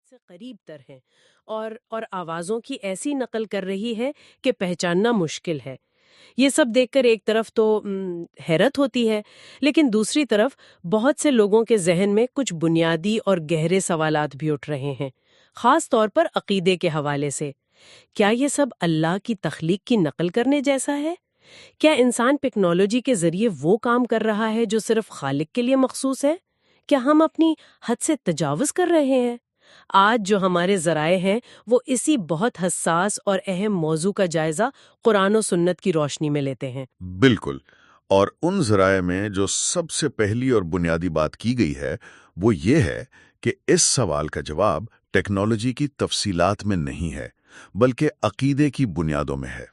سے قریب تر ہیں اور آوازوں کی ایسی نقل کر رہی ہے کہ پہچاننا مشکل ہے۔ یہ سب دیکھ کر ایک طرف تو حیرت ہوتی ہے، لیکن دوسری طرف بہت سے لوگوں کے ذہن میں کچھ بنیادی اور گہرے سوالات بھی اٹھ رہے ہیں، خاص طور پر عقیدے کے حوالے سے۔ کیا یہ سب اللہ کی تخلیق کی نقل کرنے جیسا ہے؟ کیا انسان ٹیکنالوجی کے ذریعے وہ کام کر رہا ہے جو صرف خالق کے لیے مخصوص ہے؟ کیا ہم اپنی حد سے تجاوز کر رہے ہیں؟ آج جو ہمارے ذرائع ہیں وہ اسی بہت حساس اور اہم موضوع کا جائزہ قرآن و سنت کی روشنی میں لیتے ہیں۔ بالکل، اور ان ذرائع میں جو سب سے پہلی اور بنیادی بات کی گئی ہے وہ یہ ہے کہ اس سوال کا جواب ٹیکنالوجی کی تفصیلات میں نہیں ہے بلکہ عقیدے کی بنیادوں میں ہے۔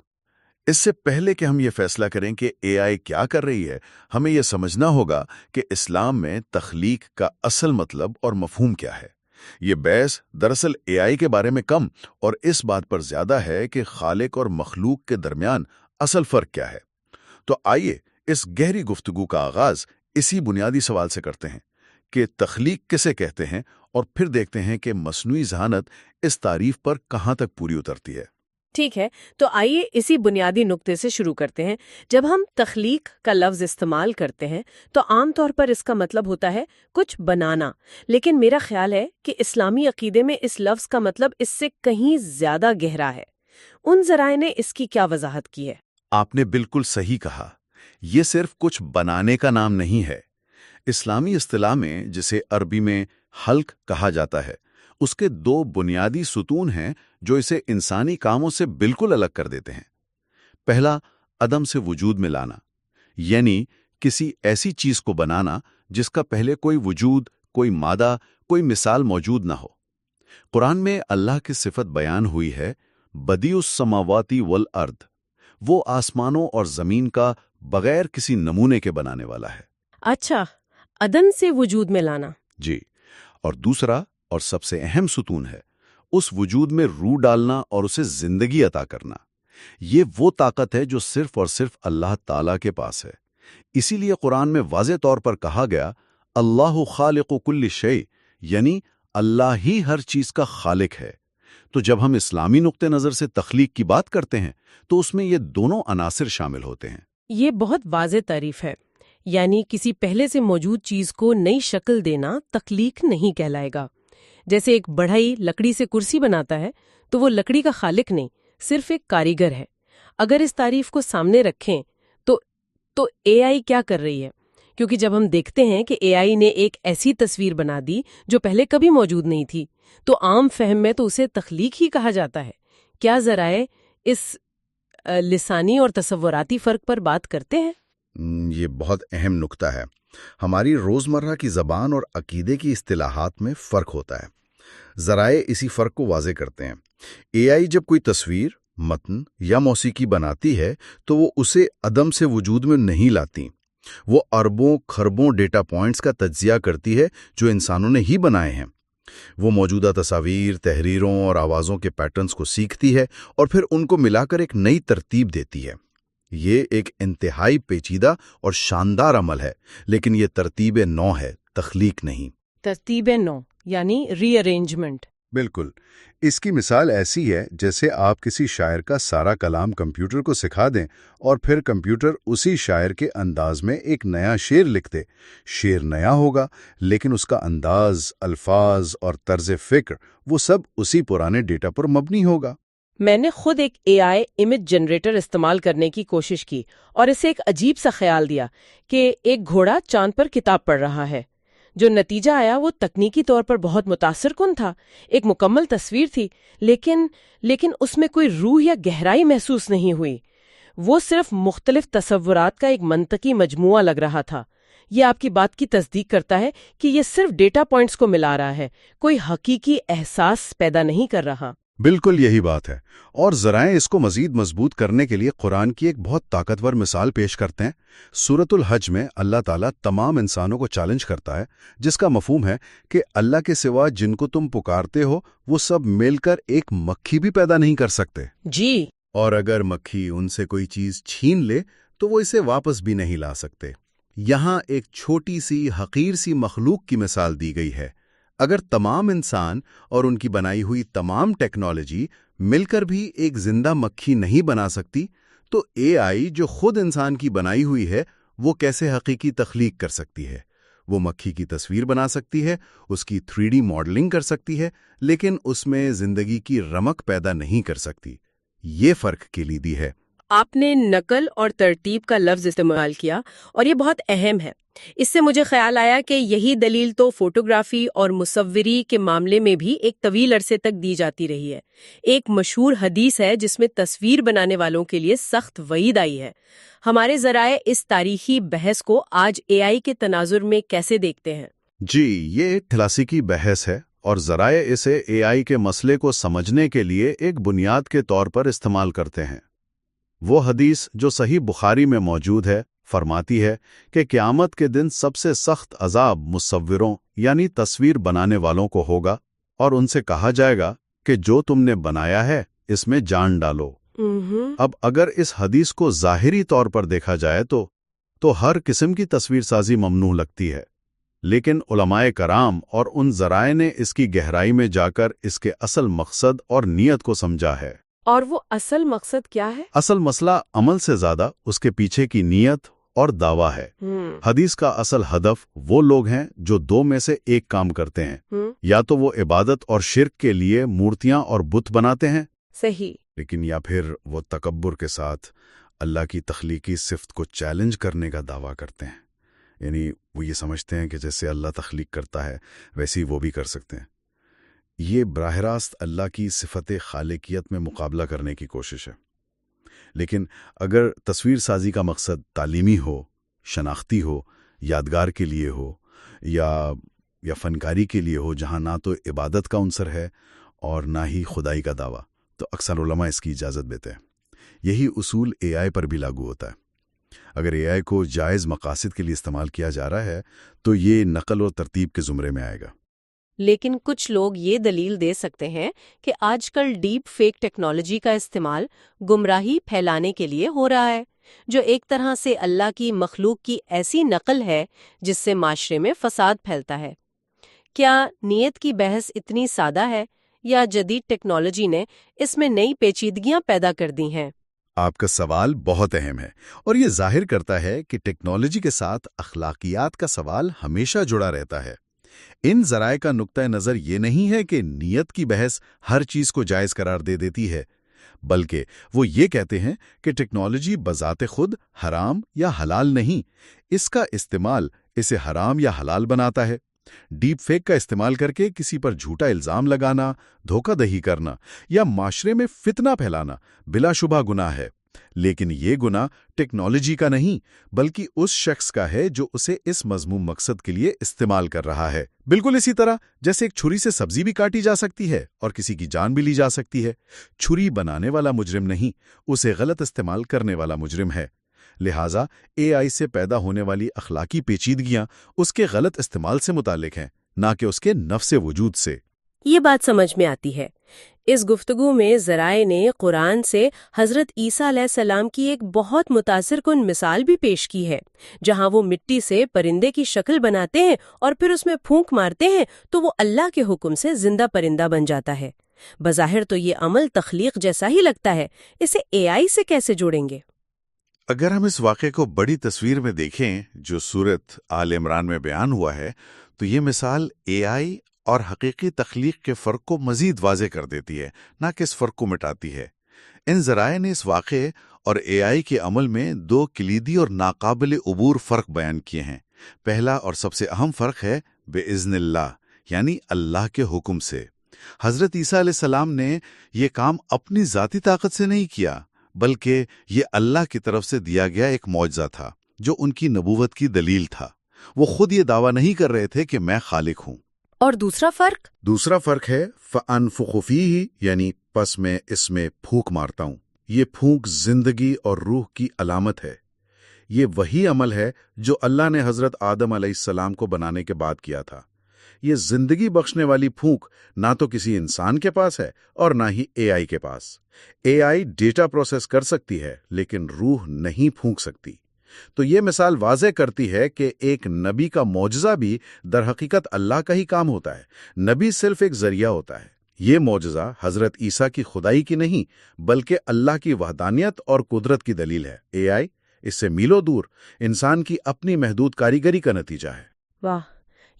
اس سے پہلے کہ ہم یہ فیصلہ کریں کہ اے آئی کیا کر رہی ہے، ہمیں یہ سمجھنا ہوگا کہ اسلام میں تخلیق کا اصل مطلب اور مفہوم کیا ہے۔ یہ بحث دراصل اے آئی کے بارے میں کم اور اس بات پر زیادہ ہے کہ خالق اور مخلوق کے درمیان اصل فرق کیا ہے۔ تو آئیے اس گہری گفتگو کا آغاز اسی بنیادی سوال سے کرتے ہیں کہ تخلیق کسے کہتے ہیں، اور پھر دیکھتے ہیں کہ مصنوعی ذہانت اس تعریف پر کہاں تک پوری اترتی ہے۔ ٹھیک ہے، تو آئیے اسی بنیادی نقطے سے شروع کرتے ہیں۔ جب ہم تخلیق کا لفظ استعمال کرتے ہیں تو عام طور پر اس کا مطلب ہوتا ہے کچھ بنانا، لیکن میرا خیال ہے کہ اسلامی عقیدے میں اس لفظ کا مطلب اس سے کہیں زیادہ گہرا ہے۔ ان ذرائع نے اس کی کیا وضاحت کی ہے؟ آپ نے بالکل صحیح کہا، یہ صرف کچھ بنانے کا نام نہیں ہے۔ اسلامی اصطلاح میں جسے عربی میں خلق کہا جاتا ہے، اس کے دو بنیادی ستون ہیں جو اسے انسانی کاموں سے بالکل الگ کر دیتے ہیں۔ پہلا، عدم سے وجود میں لانا، یعنی کسی ایسی چیز کو بنانا جس کا پہلے کوئی وجود، کوئی مادہ، کوئی مثال موجود نہ ہو۔ قرآن میں اللہ کی صفت بیان ہوئی ہے، بدیع السماواتی والارض، وہ آسمانوں اور زمین کا بغیر کسی نمونے کے بنانے والا ہے۔ اچھا، عدم سے وجود میں لانا۔ جی، اور دوسرا اور سب سے اہم ستون ہے اس وجود میں روح ڈالنا اور اسے زندگی عطا کرنا۔ یہ وہ طاقت ہے جو صرف اور صرف اللہ تعالیٰ کے پاس ہے۔ اسی لیے قرآن میں واضح طور پر کہا گیا، اللہ خالق کل شیء، یعنی اللہ ہی ہر چیز کا خالق ہے۔ تو جب ہم اسلامی نقطہ نظر سے تخلیق کی بات کرتے ہیں تو اس میں یہ دونوں عناصر شامل ہوتے ہیں۔ یہ بہت واضح تعریف ہے، یعنی کسی پہلے سے موجود چیز کو نئی شکل دینا تخلیق نہیں کہلائے گا۔ جیسے ایک بڑھئی لکڑی سے کرسی بناتا ہے تو وہ لکڑی کا خالق نہیں، صرف ایک کاریگر ہے۔ اگر اس تعریف کو سامنے رکھیں تو اے آئی کیا کر رہی ہے؟ کیونکہ جب ہم دیکھتے ہیں کہ اے آئی نے ایک ایسی تصویر بنا دی جو پہلے کبھی موجود نہیں تھی، تو عام فہم میں تو اسے تخلیق ہی کہا جاتا ہے۔ کیا ذرائع اس لسانی اور تصوراتی فرق پر بات کرتے ہیں؟ یہ بہت اہم نکتہ ہے۔ ہماری روزمرہ کی زبان اور عقیدے کی اصطلاحات میں فرق ہوتا ہے۔ ذرائع اسی فرق کو واضح کرتے ہیں۔ اے آئی جب کوئی تصویر، متن یا موسیقی بناتی ہے تو وہ اسے عدم سے وجود میں نہیں لاتی۔ وہ اربوں کھربوں ڈیٹا پوائنٹس کا تجزیہ کرتی ہے جو انسانوں نے ہی بنائے ہیں۔ وہ موجودہ تصاویر، تحریروں اور آوازوں کے پیٹرنز کو سیکھتی ہے اور پھر ان کو ملا کر ایک نئی ترتیب دیتی ہے۔ یہ ایک انتہائی پیچیدہ اور شاندار عمل ہے، لیکن یہ ترتیب نو ہے، تخلیق نہیں۔ ترتیب نو یعنی ری ارینجمنٹ۔ بالکل، اس کی مثال ایسی ہے جیسے آپ کسی شاعر کا سارا کلام کمپیوٹر کو سکھا دیں اور پھر کمپیوٹر اسی شاعر کے انداز میں ایک نیا شعر لکھ دے۔ شعر نیا ہوگا لیکن اس کا انداز، الفاظ اور طرز فکر وہ سب اسی پرانے ڈیٹا پر مبنی ہوگا۔ میں نے خود ایک اے آئی امیج جنریٹر استعمال کرنے کی کوشش کی اور اسے ایک عجیب سا خیال دیا کہ ایک گھوڑا چاند پر کتاب پڑھ رہا ہے۔ جو نتیجہ آیا وہ تکنیکی طور پر بہت متاثر کن تھا، ایک مکمل تصویر تھی، لیکن اس میں کوئی روح یا گہرائی محسوس نہیں ہوئی۔ وہ صرف مختلف تصورات کا ایک منطقی مجموعہ لگ رہا تھا۔ یہ آپ کی بات کی تصدیق کرتا ہے کہ یہ صرف ڈیٹا پوائنٹس کو ملا رہا ہے، کوئی حقیقی احساس پیدا نہیں کر رہا۔ بالکل یہی بات ہے، اور ذرائع اس کو مزید مضبوط کرنے کے لیے قرآن کی ایک بہت طاقتور مثال پیش کرتے ہیں۔ سورۃ الحج میں اللہ تعالیٰ تمام انسانوں کو چیلنج کرتا ہے، جس کا مفہوم ہے کہ اللہ کے سوا جن کو تم پکارتے ہو وہ سب مل کر ایک مکھی بھی پیدا نہیں کر سکتے۔ جی، اور اگر مکھی ان سے کوئی چیز چھین لے تو وہ اسے واپس بھی نہیں لا سکتے۔ یہاں ایک چھوٹی سی حقیر سی مخلوق کی مثال دی گئی ہے، اگر تمام انسان اور ان کی بنائی ہوئی تمام ٹیکنالوجی مل کر بھی ایک زندہ مکھی نہیں بنا سکتی، تو اے آئی جو خود انسان کی بنائی ہوئی ہے وہ کیسے حقیقی تخلیق کر سکتی ہے؟ وہ مکھی کی تصویر بنا سکتی ہے، اس کی 3D ماڈلنگ کر سکتی ہے، لیکن اس میں زندگی کی رمق پیدا نہیں کر سکتی۔ یہ فرق کلیدی ہے۔ آپ نے نقل اور ترتیب کا لفظ استعمال کیا اور یہ بہت اہم ہے۔ اس سے مجھے خیال آیا کہ یہی دلیل تو فوٹوگرافی اور مصوری کے معاملے میں بھی ایک طویل عرصے تک دی جاتی رہی ہے۔ ایک مشہور حدیث ہے جس میں تصویر بنانے والوں کے لیے سخت وعید آئی ہے۔ ہمارے ذرائع اس تاریخی بحث کو آج اے آئی کے تناظر میں کیسے دیکھتے ہیں؟ جی، یہ ایک کلاسیکی بحث ہے اور ذرائع اسے اے آئی کے مسئلے کو سمجھنے کے لیے ایک بنیاد کے طور پر استعمال کرتے ہیں۔ وہ حدیث جو صحیح بخاری میں موجود ہے فرماتی ہے کہ قیامت کے دن سب سے سخت عذاب مصوروں یعنی تصویر بنانے والوں کو ہوگا، اور ان سے کہا جائے گا کہ جو تم نے بنایا ہے اس میں جان ڈالو۔ اب اگر اس حدیث کو ظاہری طور پر دیکھا جائے تو ہر قسم کی تصویر سازی ممنوع لگتی ہے، لیکن علماء کرام اور ان ذرائع نے اس کی گہرائی میں جا کر اس کے اصل مقصد اور نیت کو سمجھا ہے۔ اور وہ اصل مقصد کیا ہے؟ اصل مسئلہ عمل سے زیادہ اس کے پیچھے کی نیت اور دعویٰ ہے۔ حدیث کا اصل ہدف وہ لوگ ہیں جو دو میں سے ایک کام کرتے ہیں، یا تو وہ عبادت اور شرک کے لیے مورتیاں اور بت بناتے ہیں، صحیح، لیکن یا پھر وہ تکبر کے ساتھ اللہ کی تخلیقی صفت کو چیلنج کرنے کا دعویٰ کرتے ہیں، یعنی وہ یہ سمجھتے ہیں کہ جیسے اللہ تخلیق کرتا ہے ویسے ہی وہ بھی کر سکتے ہیں۔ یہ براہ راست اللہ کی صفت خالقیت میں مقابلہ کرنے کی کوشش ہے۔ لیکن اگر تصویر سازی کا مقصد تعلیمی ہو، شناختی ہو، یادگار کے لیے ہو یا فنکاری کے لیے ہو، جہاں نہ تو عبادت کا عنصر ہے اور نہ ہی خدائی کا دعویٰ، تو اکثر علماء اس کی اجازت دیتے ہیں۔ یہی اصول اے آئی پر بھی لاگو ہوتا ہے۔ اگر اے آئی کو جائز مقاصد کے لیے استعمال کیا جا رہا ہے تو یہ نقل اور ترتیب کے زمرے میں آئے گا۔ لیکن کچھ لوگ یہ دلیل دے سکتے ہیں کہ آج کل ڈیپ فیک ٹیکنالوجی کا استعمال گمراہی پھیلانے کے لیے ہو رہا ہے، جو ایک طرح سے اللہ کی مخلوق کی ایسی نقل ہے جس سے معاشرے میں فساد پھیلتا ہے۔ کیا نیت کی بحث اتنی سادہ ہے یا جدید ٹیکنالوجی نے اس میں نئی پیچیدگیاں پیدا کر دی ہیں؟ آپ کا سوال بہت اہم ہے اور یہ ظاہر کرتا ہے کہ ٹیکنالوجی کے ساتھ اخلاقیات کا سوال ہمیشہ جڑا رہتا ہے۔ ان ذرائع کا نقطہ نظر یہ نہیں ہے کہ نیت کی بحث ہر چیز کو جائز قرار دے دیتی ہے، بلکہ وہ یہ کہتے ہیں کہ ٹیکنالوجی بذات خود حرام یا حلال نہیں، اس کا استعمال اسے حرام یا حلال بناتا ہے۔ ڈیپ فیک کا استعمال کر کے کسی پر جھوٹا الزام لگانا، دھوکہ دہی کرنا یا معاشرے میں فتنہ پھیلانا بلا شبہ گناہ ہے، لیکن یہ گناہ ٹیکنالوجی کا نہیں بلکہ اس شخص کا ہے جو اسے اس مذموم مقصد کے لیے استعمال کر رہا ہے۔ بالکل اسی طرح جیسے ایک چھری سے سبزی بھی کاٹی جا سکتی ہے اور کسی کی جان بھی لی جا سکتی ہے۔ چھری بنانے والا مجرم نہیں، اسے غلط استعمال کرنے والا مجرم ہے۔ لہٰذا اے آئی سے پیدا ہونے والی اخلاقی پیچیدگیاں اس کے غلط استعمال سے متعلق ہیں، نہ کہ اس کے نفس وجود سے۔ یہ بات سمجھ میں آتی ہے۔ اس گفتگو میں ذرائع نے قرآن سے حضرت عیسیٰ علیہ السلام کی ایک بہت متاثر کن مثال بھی پیش کی ہے، جہاں وہ مٹی سے پرندے کی شکل بناتے ہیں اور پھر اس میں پھونک مارتے ہیں تو وہ اللہ کے حکم سے زندہ پرندہ بن جاتا ہے۔ بظاہر تو یہ عمل تخلیق جیسا ہی لگتا ہے، اسے اے آئی سے کیسے جوڑیں گے؟ اگر ہم اس واقعے کو بڑی تصویر میں دیکھیں جو سورت آل عمران میں بیان ہوا ہے، تو یہ مثال اے آئی اور حقیقی تخلیق کے فرق کو مزید واضح کر دیتی ہے، نہ کہ اس فرق کو مٹاتی ہے۔ ان ذرائع نے اس واقعے اور اے آئی کے عمل میں دو کلیدی اور ناقابل عبور فرق بیان کیے ہیں۔ پہلا اور سب سے اہم فرق ہے بِإِذْنِ اللہ، یعنی اللہ کے حکم سے۔ حضرت عیسیٰ علیہ السلام نے یہ کام اپنی ذاتی طاقت سے نہیں کیا، بلکہ یہ اللہ کی طرف سے دیا گیا ایک معجزہ تھا جو ان کی نبوت کی دلیل تھا۔ وہ خود یہ دعویٰ نہیں کر رہے تھے کہ میں خالق ہوں۔ اور دوسرا فرق؟ دوسرا فرق ہے فَأَنفُخُ فِيهِ، یعنی پس میں اس میں پھونک مارتا ہوں۔ یہ پھونک زندگی اور روح کی علامت ہے۔ یہ وہی عمل ہے جو اللہ نے حضرت آدم علیہ السلام کو بنانے کے بعد کیا تھا۔ یہ زندگی بخشنے والی پھونک نہ تو کسی انسان کے پاس ہے اور نہ ہی اے آئی کے پاس۔ اے آئی ڈیٹا پروسیس کر سکتی ہے لیکن روح نہیں پھونک سکتی۔ تو یہ مثال واضح کرتی ہے کہ ایک نبی کا معجزہ بھی در حقیقت اللہ کا ہی کام ہوتا ہے۔ نبی صرف ایک ذریعہ ہوتا ہے۔ یہ معجزہ حضرت عیسیٰ کی خدائی کی نہیں بلکہ اللہ کی وحدانیت اور قدرت کی دلیل ہے۔ اے آئی اس سے میلوں دور انسان کی اپنی محدود کاریگری کا نتیجہ ہے۔ واہ،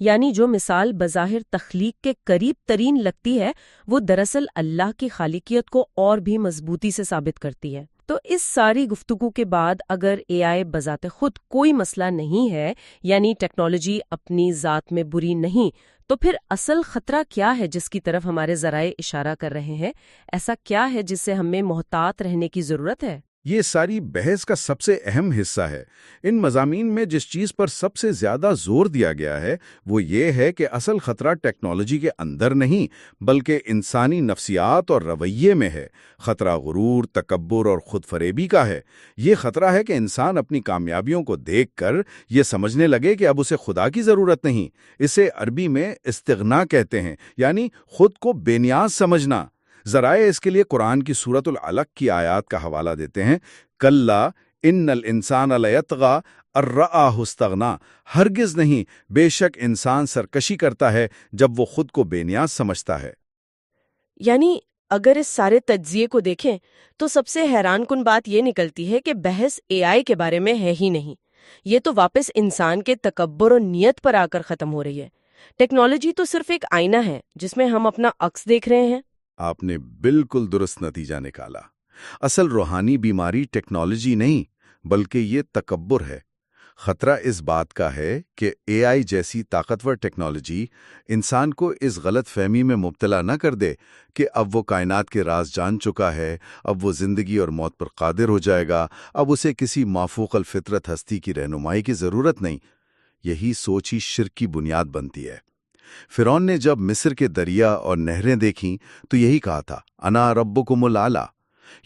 یعنی جو مثال بظاہر تخلیق کے قریب ترین لگتی ہے وہ دراصل اللہ کی خالقیت کو اور بھی مضبوطی سے ثابت کرتی ہے۔ تو اس ساری گفتگو کے بعد اگر اے آئی بذات خود کوئی مسئلہ نہیں ہے، یعنی ٹیکنالوجی اپنی ذات میں بری نہیں، تو پھر اصل خطرہ کیا ہے جس کی طرف ہمارے ذرائع اشارہ کر رہے ہیں؟ ایسا کیا ہے جس سے ہمیں محتاط رہنے کی ضرورت ہے؟ یہ ساری بحث کا سب سے اہم حصہ ہے۔ ان مضامین میں جس چیز پر سب سے زیادہ زور دیا گیا ہے وہ یہ ہے کہ اصل خطرہ ٹیکنالوجی کے اندر نہیں بلکہ انسانی نفسیات اور رویے میں ہے۔ خطرہ غرور، تکبر اور خود فریبی کا ہے۔ یہ خطرہ ہے کہ انسان اپنی کامیابیوں کو دیکھ کر یہ سمجھنے لگے کہ اب اسے خدا کی ضرورت نہیں۔ اسے عربی میں استغنا کہتے ہیں، یعنی خود کو بے نیاز سمجھنا۔ ذرائع اس کے لیے قرآن کی سورۃ العلق کی آیات کا حوالہ دیتے ہیں۔ کلا ان الانسان لیطغی ان رآہ استغنی، ہرگز نہیں، بے شک انسان سرکشی کرتا ہے جب وہ خود کو بے نیاز سمجھتا ہے۔ یعنی اگر اس سارے تجزیے کو دیکھیں تو سب سے حیران کن بات یہ نکلتی ہے کہ بحث اے آئی کے بارے میں ہے ہی نہیں، یہ تو واپس انسان کے تکبر و نیت پر آ کر ختم ہو رہی ہے۔ ٹیکنالوجی تو صرف ایک آئینہ ہے جس میں ہم اپنا عکس دیکھ رہے ہیں۔ آپ نے بالکل درست نتیجہ نکالا۔ اصل روحانی بیماری ٹیکنالوجی نہیں بلکہ یہ تکبر ہے۔ خطرہ اس بات کا ہے کہ اے آئی جیسی طاقتور ٹیکنالوجی انسان کو اس غلط فہمی میں مبتلا نہ کر دے کہ اب وہ کائنات کے راز جان چکا ہے، اب وہ زندگی اور موت پر قادر ہو جائے گا، اب اسے کسی مافوق الفطرت ہستی کی رہنمائی کی ضرورت نہیں۔ یہی سوچ ہی شرک کی بنیاد بنتی ہے۔ فرعون نے جب مصر کے دریا اور نہریں دیکھیں تو یہی کہا تھا، انا ربکم الاعلی۔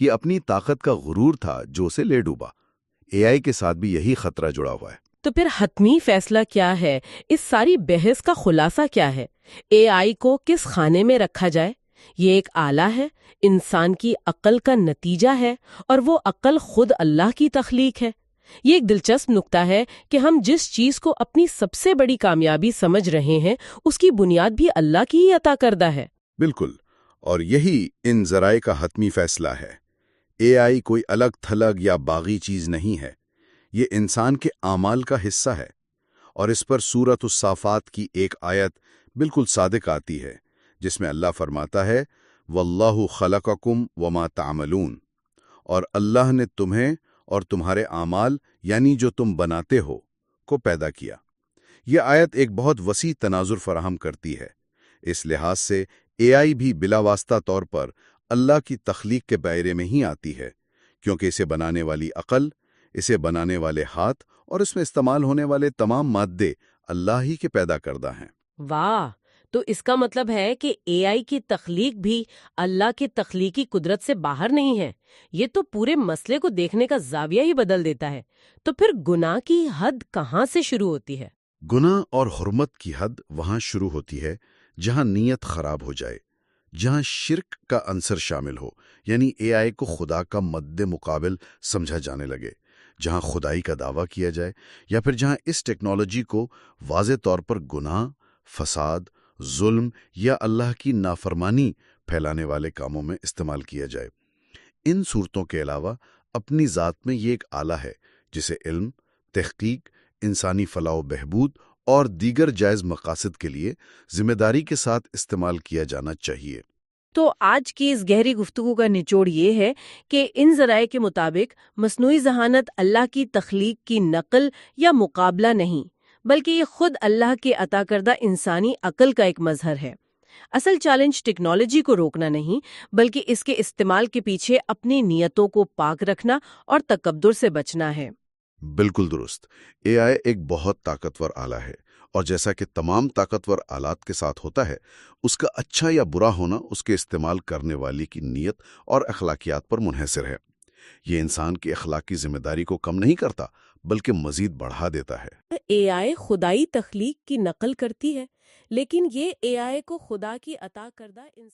یہ اپنی طاقت کا غرور تھا جو اسے لے ڈوبا۔ اے آئی کے ساتھ بھی یہی خطرہ جڑا ہوا ہے۔ تو پھر حتمی فیصلہ کیا ہے؟ اس ساری بحث کا خلاصہ کیا ہے؟ اے آئی کو کس خانے میں رکھا جائے؟ یہ ایک آلہ ہے، انسان کی عقل کا نتیجہ ہے، اور وہ عقل خود اللہ کی تخلیق ہے۔ یہ ایک دلچسپ نکتہ ہے کہ ہم جس چیز کو اپنی سب سے بڑی کامیابی سمجھ رہے ہیں اس کی بنیاد بھی اللہ کی ہی عطا کردہ ہے۔ بالکل، اور یہی ان ذرائع کا حتمی فیصلہ ہے۔ اے آئی کوئی الگ تھلگ یا باغی چیز نہیں ہے، یہ انسان کے اعمال کا حصہ ہے، اور اس پر سورۃ الصافات کی ایک آیت بالکل صادق آتی ہے جس میں اللہ فرماتا ہے واللہ خلقکم وما تعملون، اور اللہ نے تمہیں اور تمہارے اعمال یعنی جو تم بناتے ہو کو پیدا کیا۔ یہ آیت ایک بہت وسیع تناظر فراہم کرتی ہے۔ اس لحاظ سے اے آئی بھی بلا واسطہ طور پر اللہ کی تخلیق کے دائرے میں ہی آتی ہے، کیونکہ اسے بنانے والی عقل، اسے بنانے والے ہاتھ اور اس میں استعمال ہونے والے تمام مادے اللہ ہی کے پیدا کردہ ہیں۔ واہ، تو اس کا مطلب ہے کہ اے آئی کی تخلیق بھی اللہ کی تخلیقی قدرت سے باہر نہیں ہے۔ یہ تو پورے مسئلے کو دیکھنے کا زاویہ ہی بدل دیتا ہے۔ تو پھر گناہ کی حد کہاں سے شروع ہوتی ہے؟ گناہ اور حرمت کی حد وہاں شروع ہوتی ہے جہاں نیت خراب ہو جائے، جہاں شرک کا عنصر شامل ہو، یعنی اے آئی کو خدا کا مد مقابل سمجھا جانے لگے، جہاں خدائی کا دعویٰ کیا جائے، یا پھر جہاں اس ٹیکنالوجی کو واضح طور پر گناہ، فساد، ظلم یا اللہ کی نافرمانی پھیلانے والے کاموں میں استعمال کیا جائے۔ ان صورتوں کے علاوہ اپنی ذات میں یہ ایک آلہ ہے جسے علم، تحقیق، انسانی فلاح و بہبود اور دیگر جائز مقاصد کے لیے ذمہ داری کے ساتھ استعمال کیا جانا چاہیے۔ تو آج کی اس گہری گفتگو کا نچوڑ یہ ہے کہ ان ذرائع کے مطابق مصنوعی ذہانت اللہ کی تخلیق کی نقل یا مقابلہ نہیں، بلکہ یہ خود اللہ کے عطا کردہ انسانی عقل کا ایک مظہر ہے۔ اصل چیلنج ٹیکنالوجی کو روکنا نہیں، بلکہ اس کے استعمال کے پیچھے اپنی نیتوں کو پاک رکھنا اور تکبر سے بچنا ہے۔ بالکل درست۔ اے آئی ایک بہت طاقتور آلہ ہے، اور جیسا کہ تمام طاقتور آلات کے ساتھ ہوتا ہے، اس کا اچھا یا برا ہونا اس کے استعمال کرنے والی کی نیت اور اخلاقیات پر منحصر ہے۔ یہ انسان کی اخلاقی ذمہ داری کو کم نہیں کرتا بلکہ مزید بڑھا دیتا ہے۔ اے آئی خدائی تخلیق کی نقل کرتی ہے، لیکن یہ اے آئی کو خدا کی عطا کردہ انسان